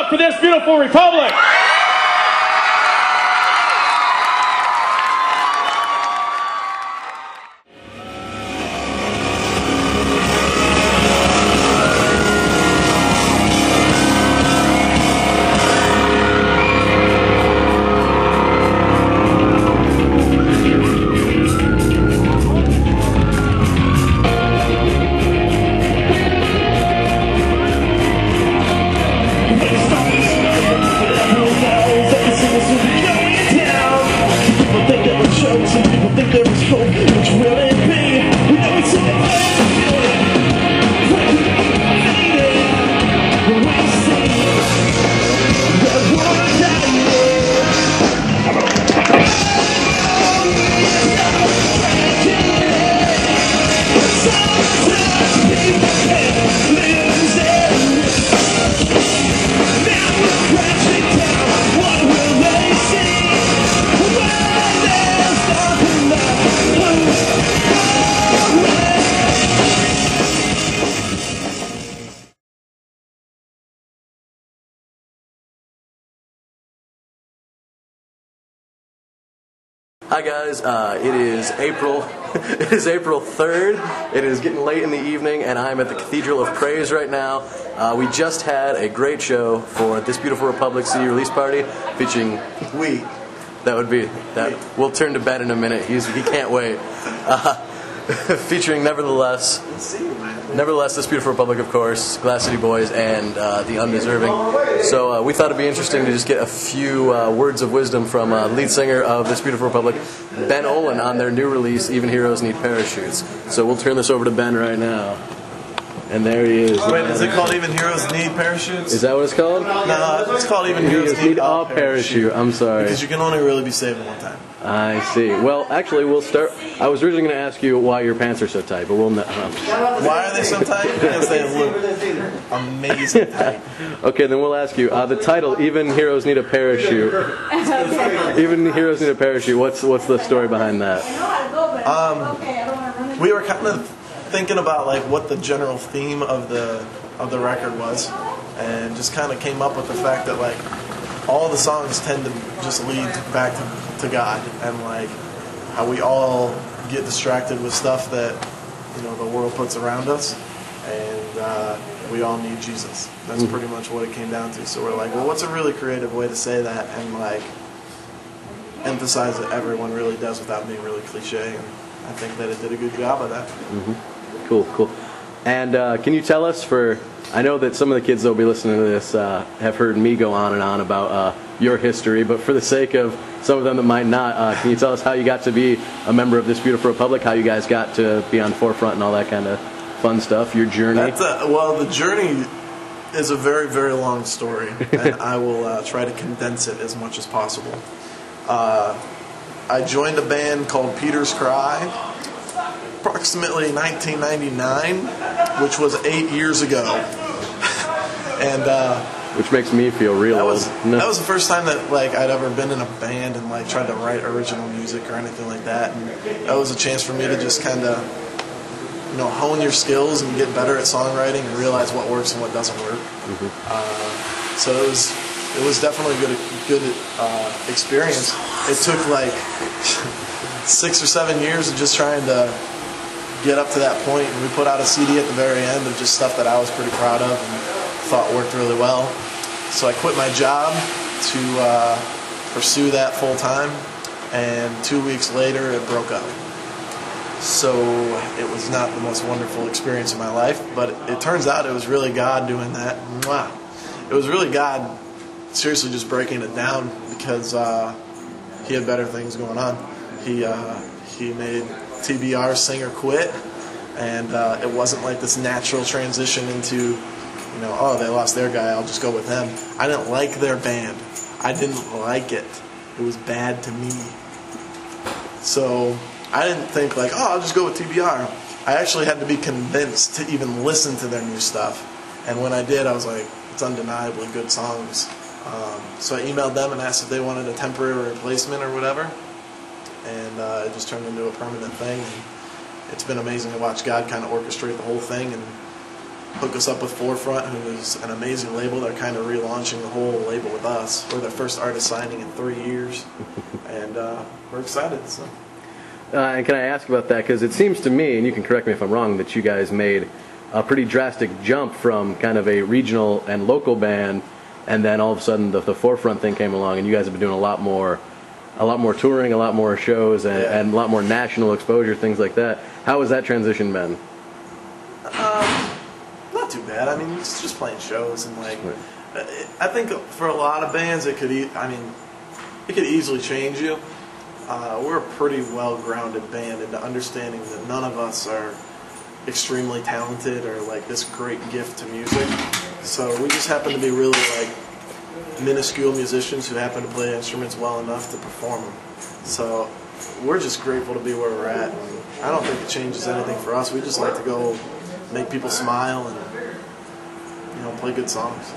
up for this beautiful republic. Hi guys, it is April 3rd. It is getting late in the evening and I'm at the Cathedral of Praise right now. We just had a great show for This Beautiful Republic CD release party featuring we'll turn to Ben in a minute. He can't wait. Featuring Nevertheless, This Beautiful Republic, of course, Glass City Boys, and The Undeserving. So we thought it'd be interesting to just get a few words of wisdom from lead singer of This Beautiful Republic, Ben Olin, on their new release, Even Heroes Need Parachutes. So we'll turn this over to Ben right now. And there he is. Wait, is it called Even Heroes Need Parachutes? Is that what it's called? No, it's called Even Heroes Need a Parachute. I'm sorry. Because you can only really be saved one time. I see. Well, actually, we'll start. I was originally going to ask you why your pants are so tight, but we'll not. Why are they so tight? Because they look amazing tight. Okay, then we'll ask you. The title, Even Heroes Need a Parachute. Even Heroes Need a Parachute. What's the story behind that? We were kind of thinking about like what the general theme of the record was, and just kind of came up with the fact that like all the songs tend to just lead back to God, and like how we all get distracted with stuff that the world puts around us, and we all need Jesus. That's pretty much what it came down to. So we're like, well, what's a really creative way to say that and like emphasize that everyone really does without being really cliche, and I think that it did a good job of that. Cool. And can you tell us, I know that some of the kids that will be listening to this have heard me go on and on about your history, but for the sake of some of them that might not, can you tell us how you got to be a member of This Beautiful Republic, how you guys got to be on Forefront and all that kind of fun stuff, your journey? Well, the journey is a very, very long story, and I will try to condense it as much as possible. I joined a band called Peter's Cry approximately 1999, which was 8 years ago, and which makes me feel real old. That was the first time that like I'd ever been in a band and like tried to write original music or anything like that, and that was a chance for me to just kind of hone your skills and get better at songwriting and realize what works and what doesn't work. So it was definitely a good experience. It took like 6 or 7 years of just trying to get up to that point, and we put out a CD at the very end of just stuff that I was pretty proud of and thought worked really well. So I quit my job to pursue that full time, and 2 weeks later it broke up. So it was not the most wonderful experience of my life, but it turns out it was really God doing that. Mwah. It was really God seriously just breaking it down, because he had better things going on. He made TBR's singer quit, and it wasn't like this natural transition into, they lost their guy, I'll just go with them. I didn't like their band. I didn't like it. It was bad to me. So I didn't think like, I'll just go with TBR. I actually had to be convinced to even listen to their new stuff. And when I did, I was like, it's undeniably good songs. So I emailed them and asked if they wanted a temporary replacement or whatever. And it just turned into a permanent thing. And it's been amazing to watch God kind of orchestrate the whole thing and hook us up with Forefront, who is an amazing label. They're kind of relaunching the whole label with us. We're their first artist signing in 3 years, and we're excited. So. And can I ask about that? Because it seems to me, and you can correct me if I'm wrong, that you guys made a pretty drastic jump from kind of a regional and local band, and then all of a sudden the Forefront thing came along, and you guys have been doing a lot more touring, a lot more shows, and a lot more national exposure, things like that. How has that transition been? Not too bad. I mean, it's just playing shows, and like, I think for a lot of bands, it could easily change you. We're a pretty well-grounded band into understanding that none of us are extremely talented or like this great gift to music. So we just happen to be really like minuscule musicians who happen to play instruments well enough to perform them. So we're just grateful to be where we're at. And I don't think it changes anything for us. We just like to go make people smile and play good songs.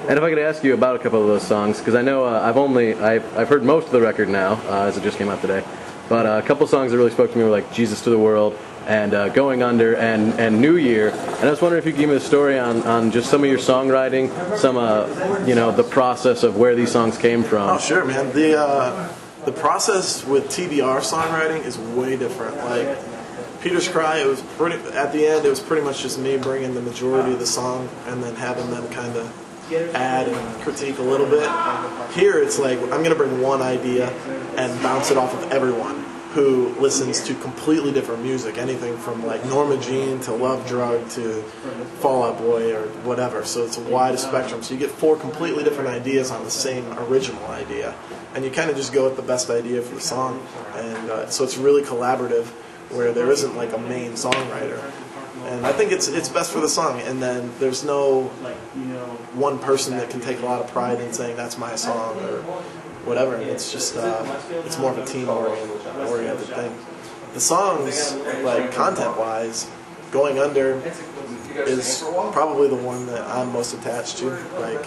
And if I could ask you about a couple of those songs, because I know I've heard most of the record now, as it just came out today, but a couple of songs that really spoke to me were like Jesus to the World and Going Under and New Year. And I was wondering if you could give me the story on just some of your songwriting, some the process of where these songs came from. Oh sure, man. The process with TBR songwriting is way different. Like Peter's Cry, at the end it was pretty much just me bringing the majority of the song and then having them kind of add and critique a little bit. Here it's like I'm going to bring one idea and bounce it off of everyone who listens to completely different music, anything from like Norma Jean to Love Drug to Fall Out Boy or whatever. So it's a wide spectrum. So you get 4 completely different ideas on the same original idea, and you kind of just go with the best idea for the song. And so it's really collaborative, where there isn't like a main songwriter. And I think it's best for the song. And then there's no one person that can take a lot of pride in saying that's my song or whatever. It's just it's more of a team-oriented thing. The songs, like content-wise, Going Under is probably the one that I'm most attached to. Like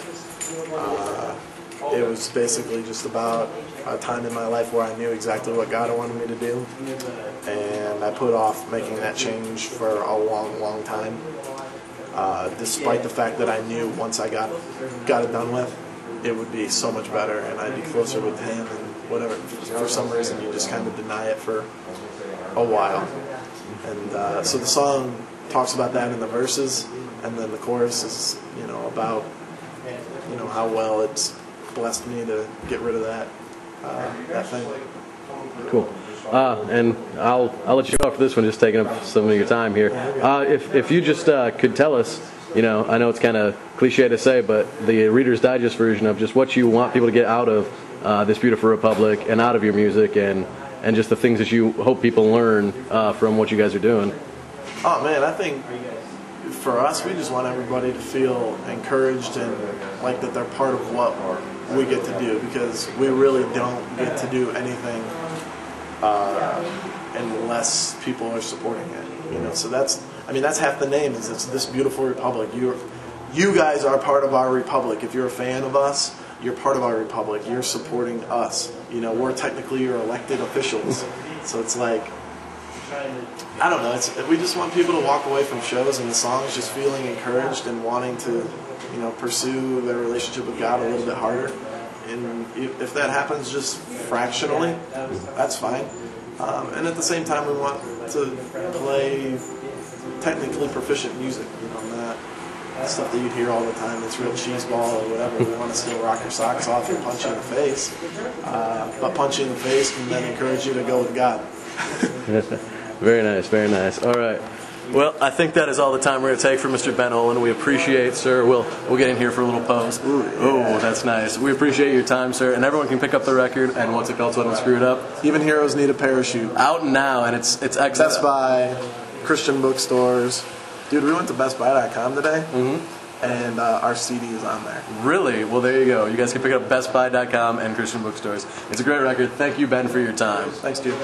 it was basically just about a time in my life where I knew exactly what God wanted me to do, and I put off making that change for a long, long time, despite the fact that I knew once I got it done with, it would be so much better, and I'd be closer with Him, and whatever. For some reason, you just kind of deny it for a while. And so the song talks about that in the verses, and then the chorus is, about, how well it's blessed me to get rid of that thing. Cool. And I'll let you go for this one, just taking up some of your time here. If you just could tell us, I know it's kind of cliche to say, but the Reader's Digest version of just what you want people to get out of This Beautiful Republic and out of your music, and just the things that you hope people learn from what you guys are doing. Oh man, I think for us, we just want everybody to feel encouraged and like that they're part of what we get to do, because we really don't get to do anything unless people are supporting it. So that's half the name, is it's This Beautiful Republic. You guys are part of our republic. If you're a fan of us, you're part of our republic. You're supporting us. We're technically your elected officials. So it's like, I don't know. We just want people to walk away from shows and the songs just feeling encouraged and wanting to, pursue their relationship with God a little bit harder. And if that happens just fractionally, that's fine. And at the same time, we want to play technically proficient music. Not stuff that you'd hear all the time that's real cheeseball or whatever. We want to still rock your socks off and punch you in the face. But punch you in the face can then encourage you to go with God. Very nice, very nice. All right. Well, I think that is all the time we're going to take for Mr. Ben Olin. We appreciate, sir. We'll get in here for a little pose. Oh, that's nice. We appreciate your time, sir. And everyone can pick up the record. And what's it called? So I don't screw it up. Even Heroes Need a Parachute. Out now, and it's excellent. Best Buy, Christian bookstores. Dude, we went to bestbuy.com today, and our CD is on there. Really? Well, there you go. You guys can pick it up bestbuy.com and Christian bookstores. It's a great record. Thank you, Ben, for your time. Thanks, dude.